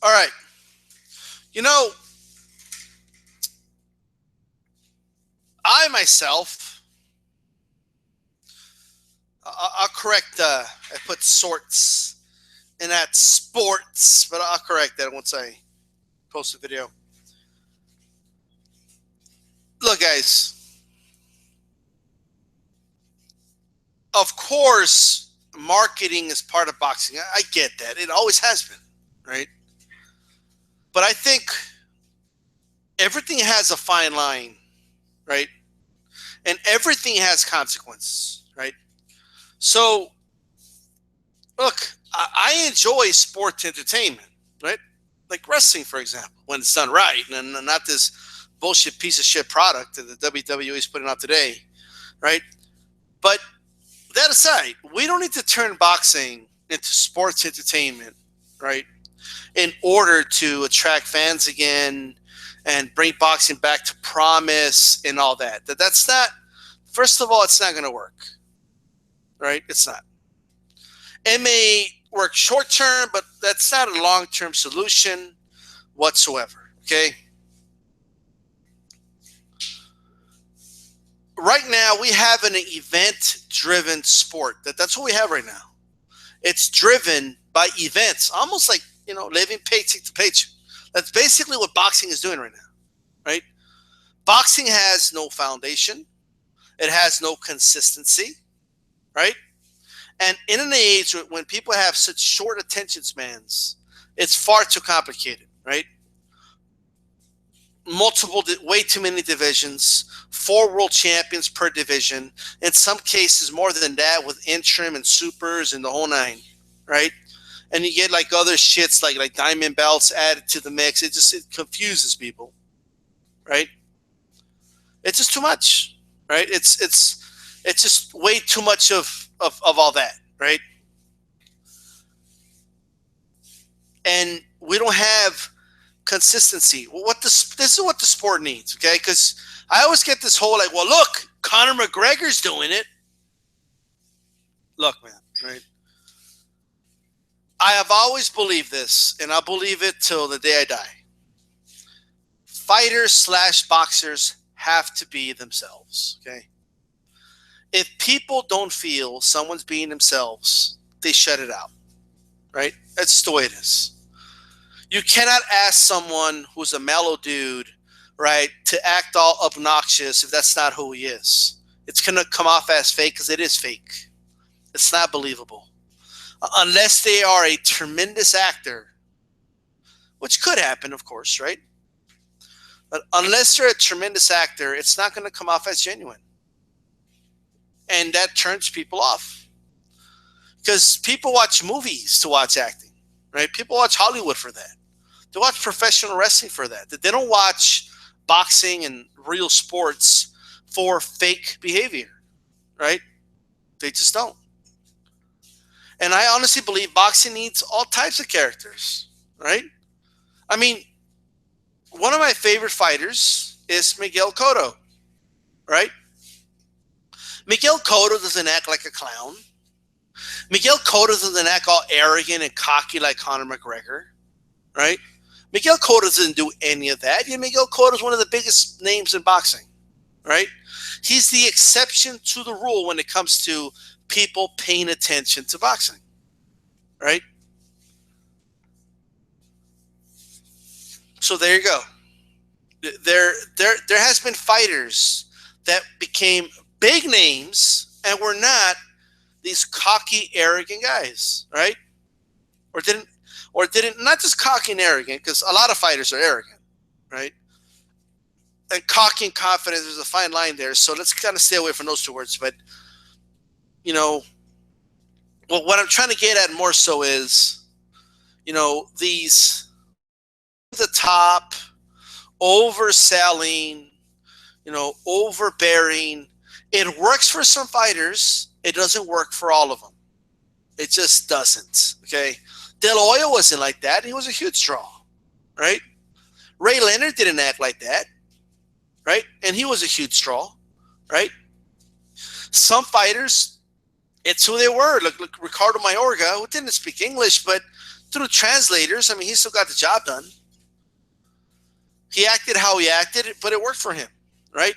All right. You know, I myself, I'll correct. I put sorts in that sports, but I'll correct that once I post the video. Look, guys. Of course, marketing is part of boxing. I get that. It always has been, right? But I think everything has a fine line, right? And everything has consequences, right? So, look, I enjoy sports entertainment, right? Like wrestling, for example, when it's done right, and not this bullshit piece of shit product that the WWE is putting out today, right? But that aside, we don't need to turn boxing into sports entertainment, right? In order to attract fans again and bring boxing back to promise and all that. That's not. First of all, it's not going to work, right? It's not. It may work short term, but that's not a long term solution whatsoever. Okay. Right now, we have an event driven sport. That's what we have right now. It's driven by events, almost like, living paycheck to paycheck. That's basically what boxing is doing right now, right? Boxing has no foundation. It has no consistency, right? And in an age when people have such short attention spans, it's far too complicated, right? Way too many divisions, 4 world champions per division. In some cases, more than that with interim and supers and the whole nine, right? And you get like other shits like diamond belts added to the mix. It confuses people, right? It's just too much, right? It's just way too much of all that, right? And we don't have consistency. This is what the sport needs, okay? Because I always get this whole like, well, look, Conor McGregor's doing it. Look, man, right? I have always believed this, and I'll believe it till the day I die. Fighters/boxers have to be themselves, okay? If people don't feel someone's being themselves, they shut it out, right? That's just the way it is. You cannot ask someone who's a mellow dude, right, to act all obnoxious if that's not who he is. It's going to come off as fake because it is fake. It's not believable. Unless they are a tremendous actor, which could happen, of course, right? But unless they're a tremendous actor, it's not going to come off as genuine. And that turns people off. Because people watch movies to watch acting, right? People watch Hollywood for that. They watch professional wrestling for that. They don't watch boxing and real sports for fake behavior, right? They just don't. And I honestly believe boxing needs all types of characters, right? I mean, one of my favorite fighters is Miguel Cotto, right? Miguel Cotto doesn't act like a clown. Miguel Cotto doesn't act all arrogant and cocky like Conor McGregor, right? Miguel Cotto doesn't do any of that. Yeah, Miguel Cotto is one of the biggest names in boxing, right? He's the exception to the rule when it comes to people paying attention to boxing, right? So there you go. There has been fighters that became big names and were not these cocky, arrogant guys, right? Or didn't not just cocky and arrogant, because a lot of fighters are arrogant, right? And cocky and confident, there's a fine line there. So let's kind of stay away from those two words. But well, what I'm trying to get at more so is, these the top, overselling, overbearing. It works for some fighters. It doesn't work for all of them. It just doesn't. Okay. De La Hoya wasn't like that. He was a huge draw, right? Ray Leonard didn't act like that, right? And he was a huge draw, right? Some fighters, it's who they were. Look Ricardo Mayorga, who didn't speak English, but through translators. I mean, he still got the job done. He acted how he acted, but it worked for him, right?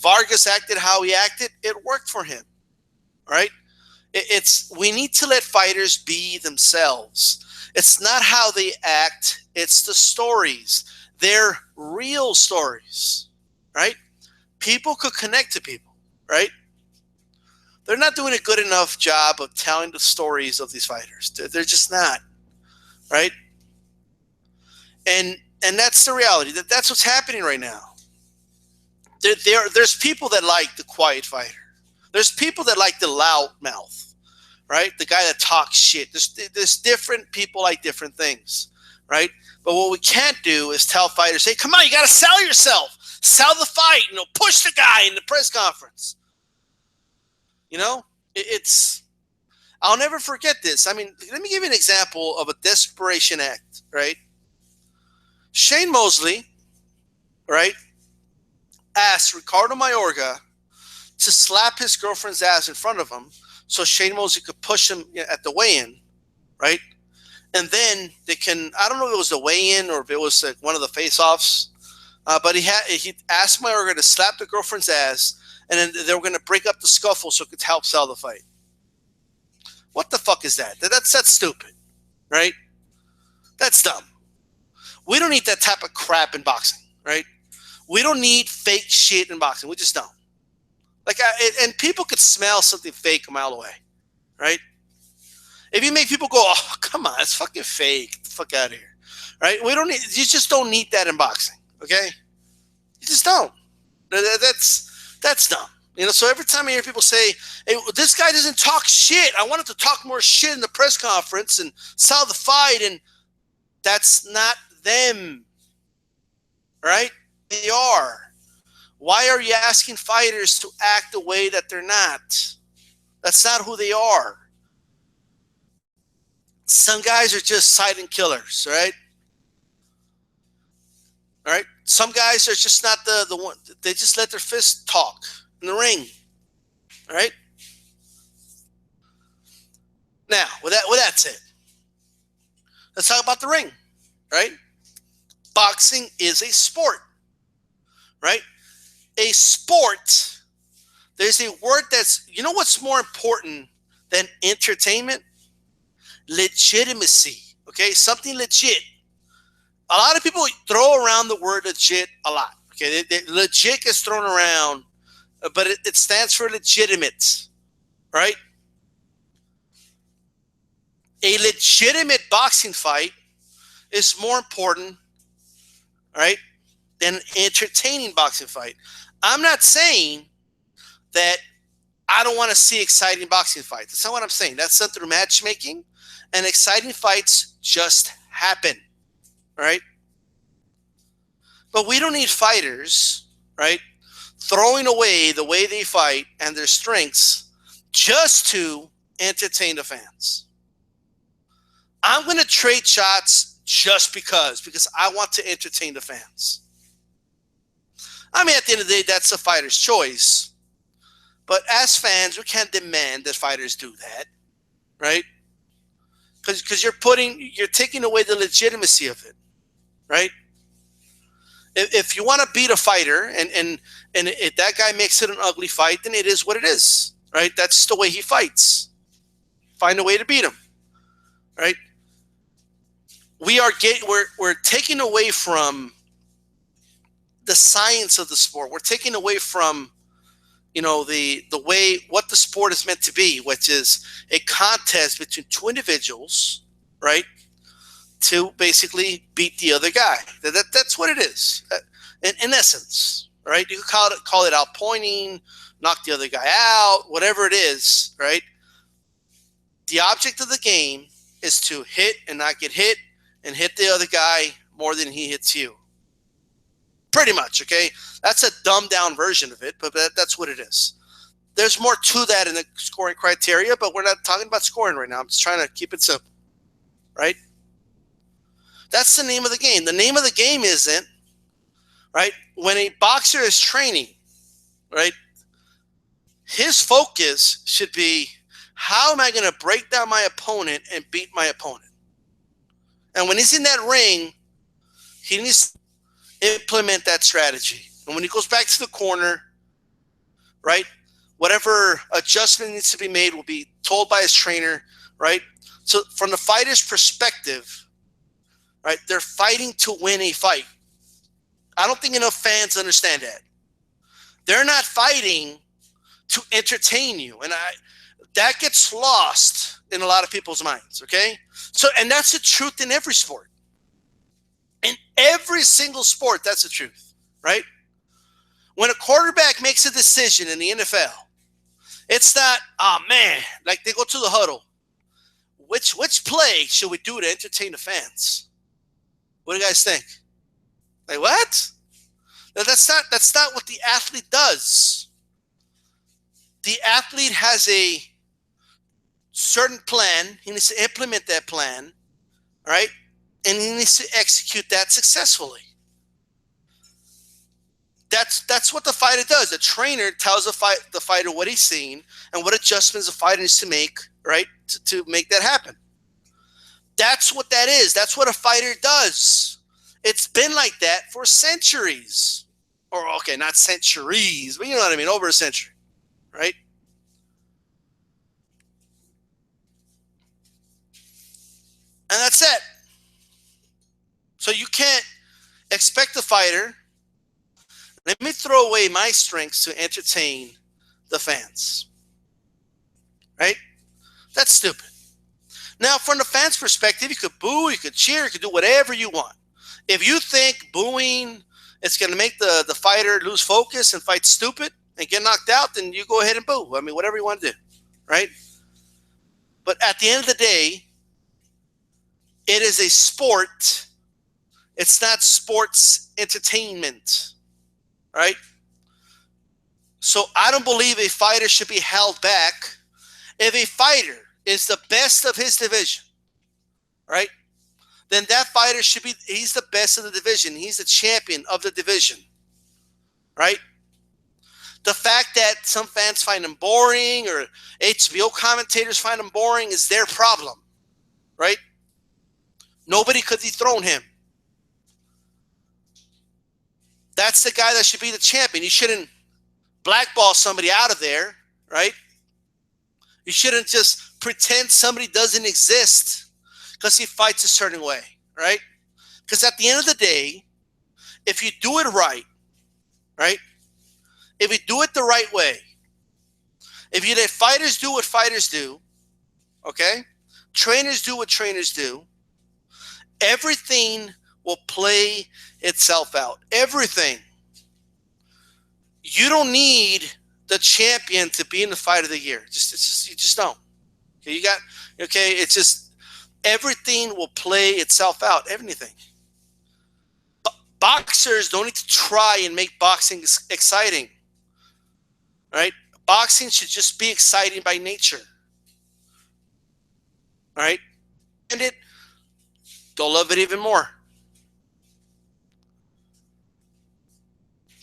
Vargas acted how he acted. It worked for him, right? We need to let fighters be themselves. It's not how they act. It's the stories. They're real stories, right? People could connect to people, right? They're not doing a good enough job of telling the stories of these fighters. They're just not, right? And that's the reality. That's what's happening right now. There's people that like the quiet fighter. There's people that like the loud mouth, right? The guy that talks shit. There's different people like different things, right? But what we can't do is tell fighters, hey, come on, you got to sell yourself. Sell the fight. Push the guy in the press conference. I'll never forget this. I mean, let me give you an example of a desperation act, right? Shane Mosley, right, asked Ricardo Mayorga to slap his girlfriend's ass in front of him so Shane Mosley could push him at the weigh-in, right? And then they can, I don't know if it was the weigh-in or if it was like one of the face-offs, but he asked Mayorga to slap the girlfriend's ass, and then they were going to break up the scuffle so it could help sell the fight. What the fuck is that? That's stupid, right? That's dumb. We don't need that type of crap in boxing, right? We don't need fake shit in boxing. We just don't. And people could smell something fake a mile away, right? If you make people go, oh, come on, it's fucking fake. Get the fuck out of here, right? You just don't need that in boxing, okay? You just don't. That's dumb. So every time I hear people say, hey, this guy doesn't talk shit. I wanted to talk more shit in the press conference and sell the fight, and that's not them, right? They are. Why are you asking fighters to act the way that they're not? That's not who they are. Some guys are just silent killers, right? All right. Some guys are just not the one. They just let their fists talk in the ring. All right. Now, with that said, let's talk about the ring, right? Boxing is a sport, right? A sport. There's a word what's more important than entertainment? Legitimacy. Okay, something legit. A lot of people throw around the word legit a lot. Okay, legit gets thrown around, but it stands for legitimate, right? A legitimate boxing fight is more important, right, than an entertaining boxing fight. I'm not saying that I don't want to see exciting boxing fights. That's not what I'm saying. That's done through matchmaking, and exciting fights just happen, right? But we don't need fighters, right, throwing away the way they fight and their strengths just to entertain the fans. I'm going to trade shots just because I want to entertain the fans. I mean, at the end of the day, that's a fighter's choice. But as fans, we can't demand that fighters do that, right? Because you're taking away the legitimacy of it, right? If you want to beat a fighter and if that guy makes it an ugly fight, then it is what it is, right? That's the way he fights. Find a way to beat him, right? We're taking away from the science of the sport. We're taking away from the way what the sport is meant to be, which is a contest between two individuals, right, to basically beat the other guy. That's what it is, in essence, right? You could call it outpointing, knock the other guy out, whatever it is, right? The object of the game is to hit and not get hit, and hit the other guy more than he hits you. Pretty much, okay? That's a dumbed down version of it, but that's what it is. There's more to that in the scoring criteria, but we're not talking about scoring right now. I'm just trying to keep it simple, right? That's the name of the game. The name of the game isn't, right, when a boxer is training, right, his focus should be, how am I going to break down my opponent and beat my opponent? And when he's in that ring, he needs to implement that strategy. And when he goes back to the corner, right, whatever adjustment needs to be made will be told by his trainer, right? So from the fighter's perspective, right, they're fighting to win a fight. I don't think enough fans understand that. They're not fighting to entertain you. And that gets lost in a lot of people's minds, okay? So, and that's the truth in every sport. In every single sport, that's the truth, right? When a quarterback makes a decision in the NFL, it's not, oh man, like they go to the huddle. Which play should we do to entertain the fans? What do you guys think? Like what? No, that's not what the athlete does. The athlete has a certain plan. He needs to implement that plan, right? And he needs to execute that successfully. That's what the fighter does. The trainer tells the fighter what he's seeing and what adjustments the fighter needs to make, right, to make that happen. That's what that is. That's what a fighter does. It's been like that for centuries. Or, okay, not centuries, but you know what I mean, over a century, right? And that's it. So you can't expect the fighter, let me throw away my strengths to entertain the fans, right? That's stupid. Now, from the fans' perspective, you could boo, you could cheer, you could do whatever you want. If you think booing is going to make the fighter lose focus and fight stupid and get knocked out, then you go ahead and boo. I mean, whatever you want to do, right? But at the end of the day, it is a sport. It's not sports entertainment, right? So I don't believe a fighter should be held back. If a fighter is the best of his division, right, then that fighter should be, he's the best of the division. He's the champion of the division, right? The fact that some fans find him boring or HBO commentators find him boring is their problem, right? Nobody could dethrone him. That's the guy that should be the champion. You shouldn't blackball somebody out of there, right? You shouldn't just pretend somebody doesn't exist because he fights a certain way, right? Because at the end of the day, if you do it right, right? If you do it the right way, if you let fighters do what fighters do, okay? Trainers do what trainers do, everything will play itself out. Everything. You don't need the champion to be in the fight of the year. You just don't. Okay, it's just everything will play itself out. Everything. Boxers don't need to try and make boxing exciting. Right? Boxing should just be exciting by nature. All right? And they'll love it even more.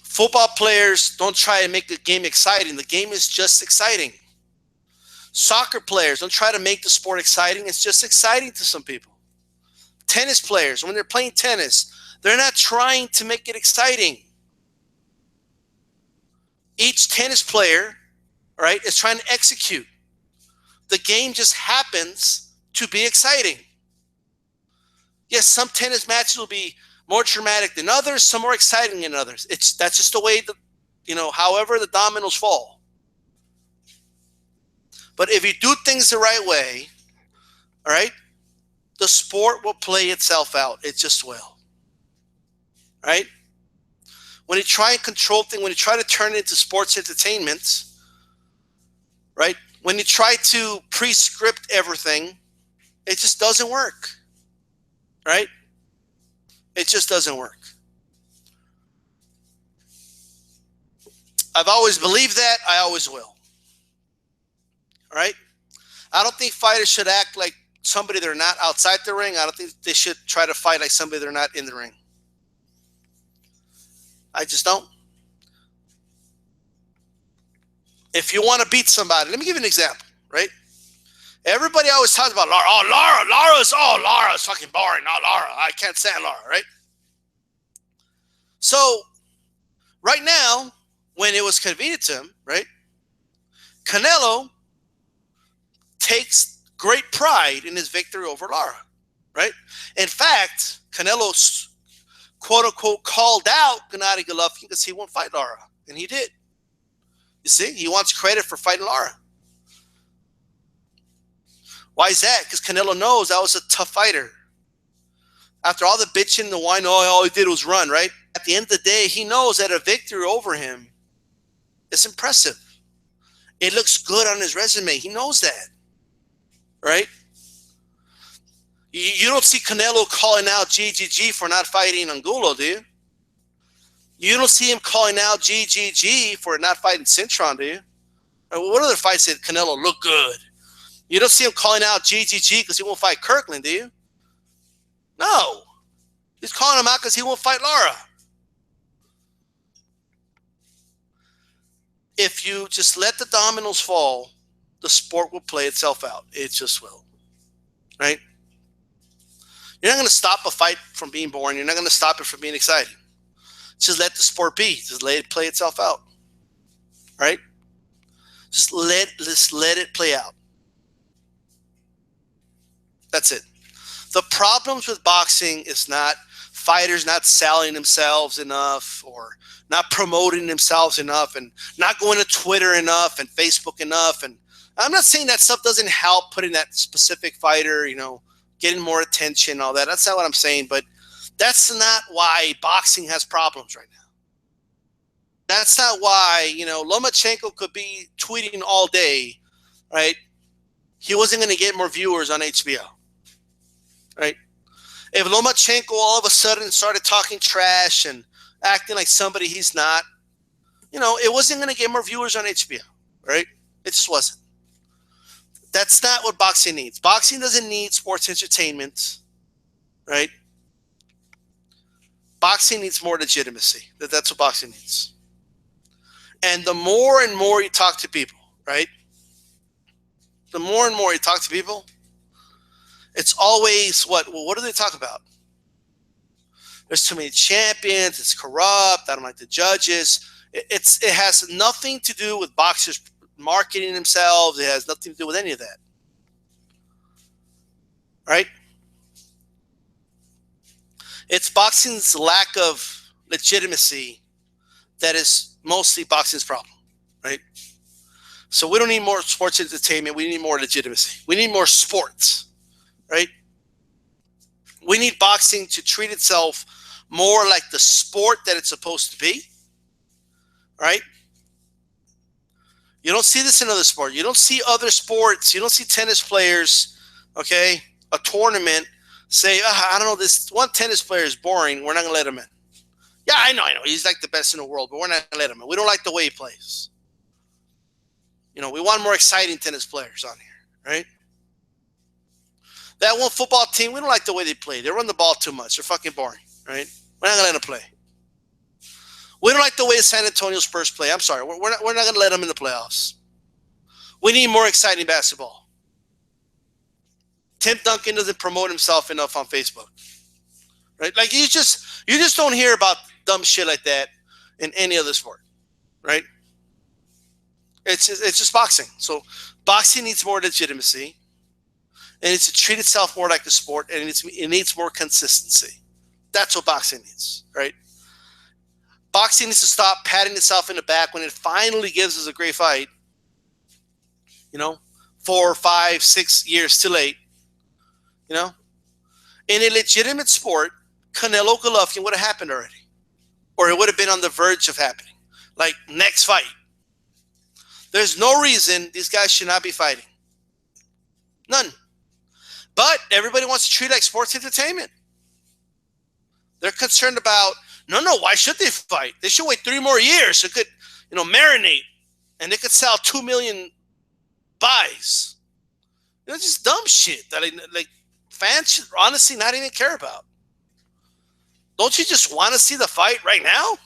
Football players don't try to make the game exciting. The game is just exciting. Soccer players don't try to make the sport exciting. It's just exciting to some people. Tennis players, when they're playing tennis, they're not trying to make it exciting. Each tennis player, right, is trying to execute. The game just happens to be exciting. Yes, some tennis matches will be more dramatic than others, some more exciting than others. That's just the way however the dominoes fall. But if you do things the right way, all right, the sport will play itself out. It just will. Right? When you try and control things, when you try to turn it into sports entertainment, right? When you try to pre-script everything, it just doesn't work. Right? It just doesn't work. I've always believed that. I always will. All right? I don't think fighters should act like somebody they're not outside the ring. I don't think they should try to fight like somebody they're not in the ring. I just don't. If you want to beat somebody, let me give you an example, right? Everybody always talks about Lara. Lara's fucking boring. Oh, Lara, I can't stand Lara, right? So right now, when it was convenient to him, right, Canelo takes great pride in his victory over Lara, right? In fact, Canelo, quote unquote, called out Gennady Golovkin because he won't fight Lara, and he did. You see, he wants credit for fighting Lara. Why is that? Because Canelo knows that was a tough fighter. After all the bitching, the whine, all he did was run, right? At the end of the day, he knows that a victory over him is impressive. It looks good on his resume. He knows that, right? You don't see Canelo calling out GGG for not fighting Angulo, do you? You don't see him calling out GGG for not fighting Cintron, do you? What other fights did Canelo look good? You don't see him calling out GGG because he won't fight Kirkland, do you? No. He's calling him out because he won't fight Lara. If you just let the dominoes fall, the sport will play itself out. It just will. Right? You're not going to stop a fight from being boring. You're not going to stop it from being exciting. Just let the sport be. Just let it play itself out. Right? Just let it play out. That's it. The problems with boxing is not fighters not selling themselves enough or not promoting themselves enough and not going to Twitter enough and Facebook enough. And I'm not saying that stuff doesn't help putting that specific fighter, getting more attention and all that. That's not what I'm saying. But that's not why boxing has problems right now. That's not why, Lomachenko could be tweeting all day, right? He wasn't going to get more viewers on HBO, right? If Lomachenko all of a sudden started talking trash and acting like somebody he's not, it wasn't going to get more viewers on HBO, right? It just wasn't. That's not what boxing needs. Boxing doesn't need sports entertainment, right? Boxing needs more legitimacy. That's what boxing needs. And the more and more you talk to people, right? The more and more you talk to people, it's always what do they talk about? There's too many champions. It's corrupt. I don't like the judges. It has nothing to do with boxers marketing themselves. It has nothing to do with any of that. Right? It's boxing's lack of legitimacy that is mostly boxing's problem, right? So we don't need more sports entertainment. We need more legitimacy. We need more sports, right? We need boxing to treat itself more like the sport that it's supposed to be, right? You don't see this in other sports. You don't see other sports. You don't see tennis players, okay, a tournament, say, I don't know, this one tennis player is boring. We're not going to let him in. Yeah, I know. He's like the best in the world, but we're not going to let him in. We don't like the way he plays. We want more exciting tennis players on here, right? That one football team, we don't like the way they play. They run the ball too much. They're fucking boring, right? We're not going to let them play. We don't like the way the San Antonio Spurs play. I'm sorry. We're not going to let them in the playoffs. We need more exciting basketball. Tim Duncan doesn't promote himself enough on Facebook, right? Like you just don't hear about dumb shit like that in any other sport, right? It's just boxing. So boxing needs more legitimacy, and it's to treat itself more like a sport, and it needs more consistency. That's what boxing needs, right? Boxing needs to stop patting itself in the back when it finally gives us a great fight. 4, 5, 6 years too late. In a legitimate sport, Canelo Golovkin would have happened already. Or it would have been on the verge of happening. Like, next fight. There's no reason these guys should not be fighting. None. But everybody wants to treat it like sports entertainment. They're concerned about, no, why should they fight? They should wait 3 more years so it could, marinate. And they could sell 2 million buys. Just dumb shit that fans should honestly not even care about. Don't you just want to see the fight right now?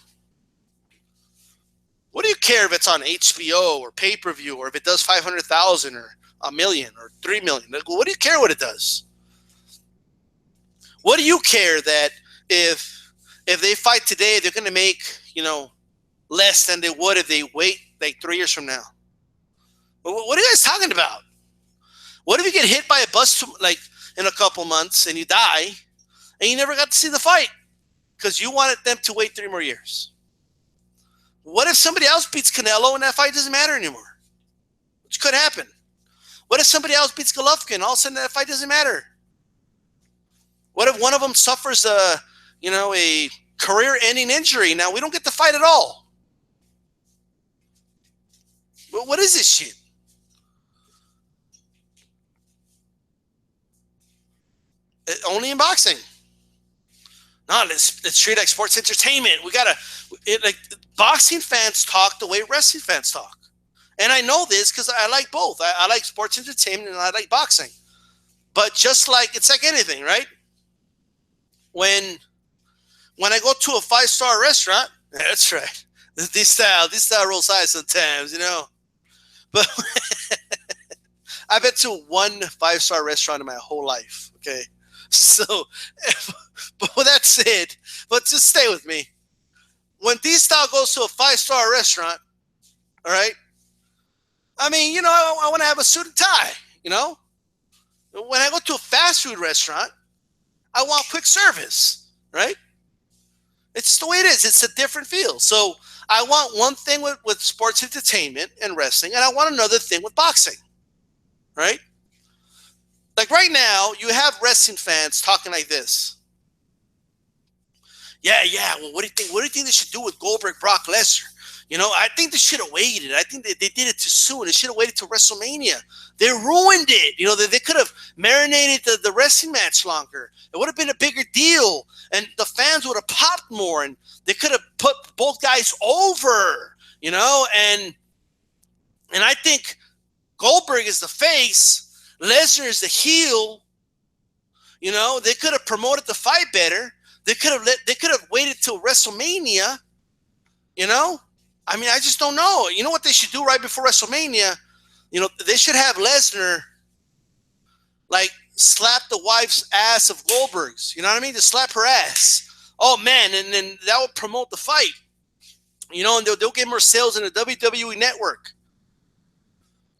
What do you care if it's on HBO or pay-per-view or if it does 500,000 or $1 million or $3 million. Like, what do you care what it does? What do you care that if they fight today, they're going to make, less than they would if they wait like 3 years from now? What are you guys talking about? What if you get hit by a bus like in a couple months and you die and you never got to see the fight because you wanted them to wait 3 more years? What if somebody else beats Canelo and that fight doesn't matter anymore? Which could happen. What if somebody else beats Golovkin and all of a sudden that fight doesn't matter? What if one of them suffers a career-ending injury? Now we don't get to fight at all. What is this shit? Only in boxing. No, let's treat it like sports entertainment. Boxing fans talk the way wrestling fans talk. And I know this because I like both. I like sports entertainment and I like boxing. But it's like anything, right? When I go to a 5-star restaurant, that's right. This style rolls eyes sometimes, But I've been to one 5-star restaurant in my whole life. Okay. So, but with that said, but just stay with me. When D-Style goes to a 5-star restaurant, all right, I want to have a suit and tie, When I go to a fast food restaurant, I want quick service, right? It's the way it is. It's a different feel. So I want one thing with sports entertainment and wrestling, and I want another thing with boxing, right? Like right now, you have wrestling fans talking like this. Yeah. Well, what do you think? What do you think they should do with Goldberg, Brock Lesnar? I think they should have waited. I think they did it too soon. They should have waited till WrestleMania. They ruined it. They could have marinated the wrestling match longer. It would have been a bigger deal, and the fans would have popped more, and they could have put both guys over. And I think Goldberg is the face. Lesnar is the heel. They could have promoted the fight better. They could have waited till WrestleMania. I just don't know. You know what they should do right before WrestleMania? They should have Lesnar slap the wife's ass of Goldberg's. You know what I mean? To slap her ass. Oh man, and then that will promote the fight. And they'll get more sales in the WWE network.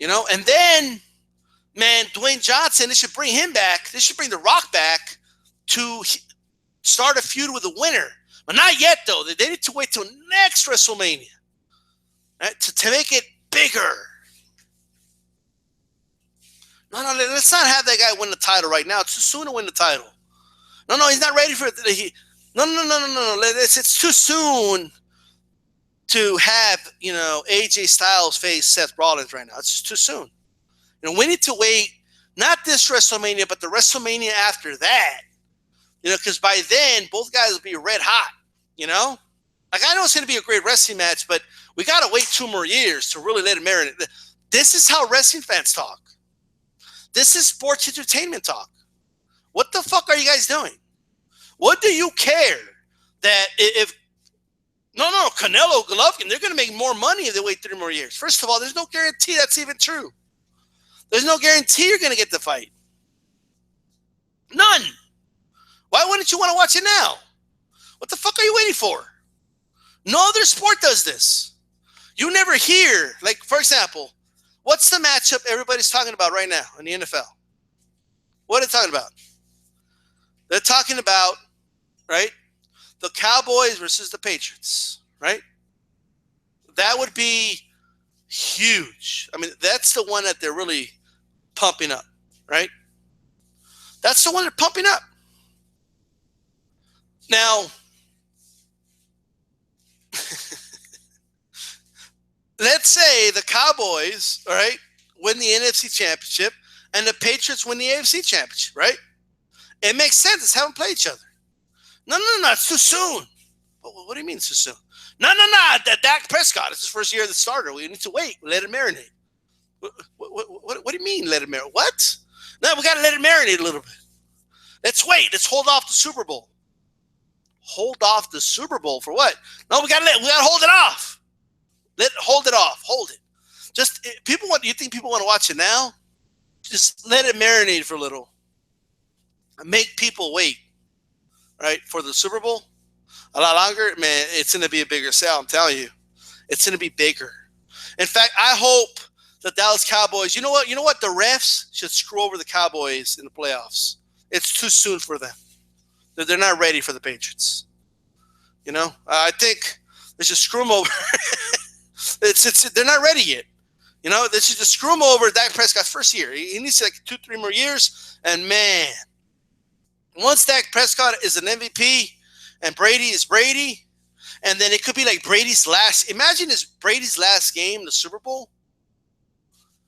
And then, man, Dwayne Johnson, they should bring him back. They should bring The Rock back to start a feud with the winner. But not yet, though. They need to wait till next WrestleMania, right, to make it bigger. No, let's not have that guy win the title right now. It's too soon to win the title. No, he's not ready for it. No. It's too soon to have, AJ Styles face Seth Rollins right now. It's just too soon. We need to wait, not this WrestleMania, but the WrestleMania after that. Because by then, both guys will be red hot, I know it's going to be a great wrestling match, but we got to wait 2 more years to really let it marinate. This is how wrestling fans talk. This is sports entertainment talk. What the fuck are you guys doing? What do you care that if Canelo, Golovkin, they're going to make more money if they wait 3 more years? First of all, there's no guarantee that's even true. There's no guarantee you're going to get the fight. None. Why wouldn't you want to watch it now? What the fuck are you waiting for? No other sport does this. You never hear, for example, what's the matchup everybody's talking about right now in the NFL? What are they talking about? They're talking about, right, the Cowboys versus the Patriots, right? That would be huge. That's the one that they're really pumping up, right? That's the one they're pumping up. Now, let's say the Cowboys, all right, win the NFC Championship and the Patriots win the AFC Championship, right? It makes sense. Let's have them play each other. No, it's too soon. What do you mean it's too soon? No. Dak Prescott, it's his first year as the starter. We need to wait. Let it marinate. What do you mean let it marinate? What? No, we got to let it marinate a little bit. Let's wait. Let's hold off the Super Bowl. Hold off the Super Bowl for what? No, we got to hold it off. Hold it off. Hold it. You think people want to watch it now? just let it marinate for a little. Make people wait, right, for the Super Bowl a lot longer. Man, it's going to be a bigger sale. I'm telling you, it's going to be bigger. In fact, I hope the Dallas Cowboys. You know what? The refs should screw over the Cowboys in the playoffs. It's too soon for them. They're not ready for the Patriots. I think they should screw them over. They're not ready yet. They should just screw them over. Dak Prescott's first year. He needs like 2-3 more years. And man, once Dak Prescott is an MVP and Brady is Brady, and then it could be like Brady's last. Imagine it's Brady's last game, the Super Bowl,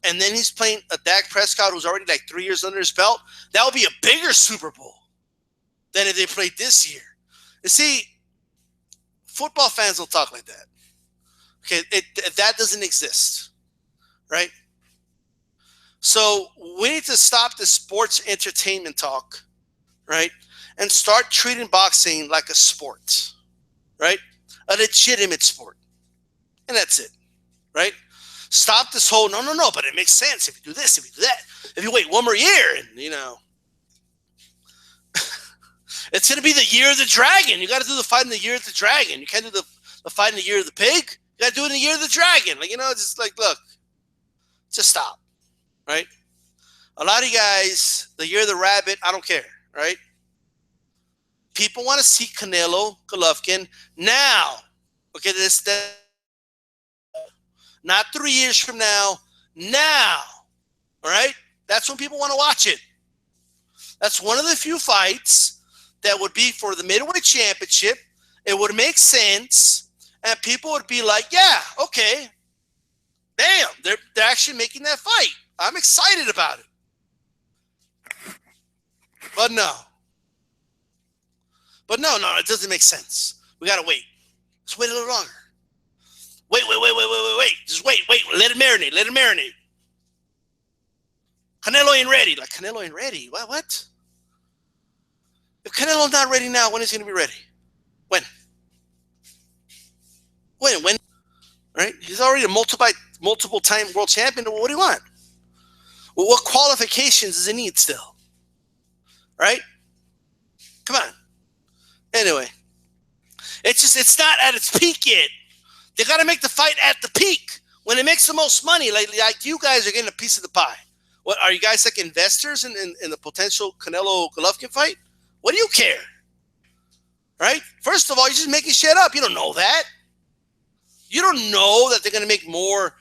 and then he's playing a Dak Prescott who's already like 3 years under his belt. That would be a bigger Super Bowl than if they played this year. You see, football fans don't talk like that. Okay, that doesn't exist, right? So we need to stop the sports entertainment talk, right, and start treating boxing like a sport, right, a legitimate sport, and that's it, right? Stop this whole no, but it makes sense if you do this, if you do that, if you wait one more year, and it's going to be the year of the dragon. You got to do the fight in the year of the dragon. You can't do the fight in the year of the pig. You got to do it in the year of the dragon. Just like, look, just stop, right? A lot of you guys, the year of the rabbit, I don't care, right? People want to see Canelo Golovkin now. Okay, not 3 years from now. Now, all right? That's when people want to watch it. That's one of the few fights that would be for the middleweight championship. It would make sense, and people would be like, yeah, okay. Damn, they're actually making that fight. I'm excited about it. But no, it doesn't make sense. We got to wait. Let's wait a little longer. Wait. Just wait. Let it marinate. Canelo ain't ready. Like, Canelo ain't ready. What? If Canelo's not ready now, when is he going to be ready? When? Right? He's already a multiple-time world champion. What do you want? Well, what qualifications does he need still? Right? Come on. Anyway, it's not at its peak yet. They got to make the fight at the peak when it makes the most money. Like you guys are getting a piece of the pie. What are you guys like investors in the potential Canelo Golovkin fight? What do you care? Right? First of all, you're just making shit up. You don't know that. You don't know that they're going to make more,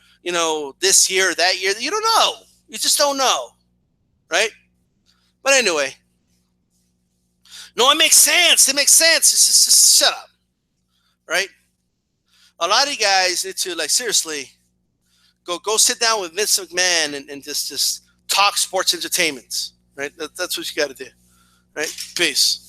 this year or that year. You don't know. You just don't know. Right? But anyway. No, it makes sense. It's just shut up. Right? A lot of you guys need to, seriously, go sit down with Vince McMahon and just talk sports entertainment. Right? That's what you got to do. Right? Peace.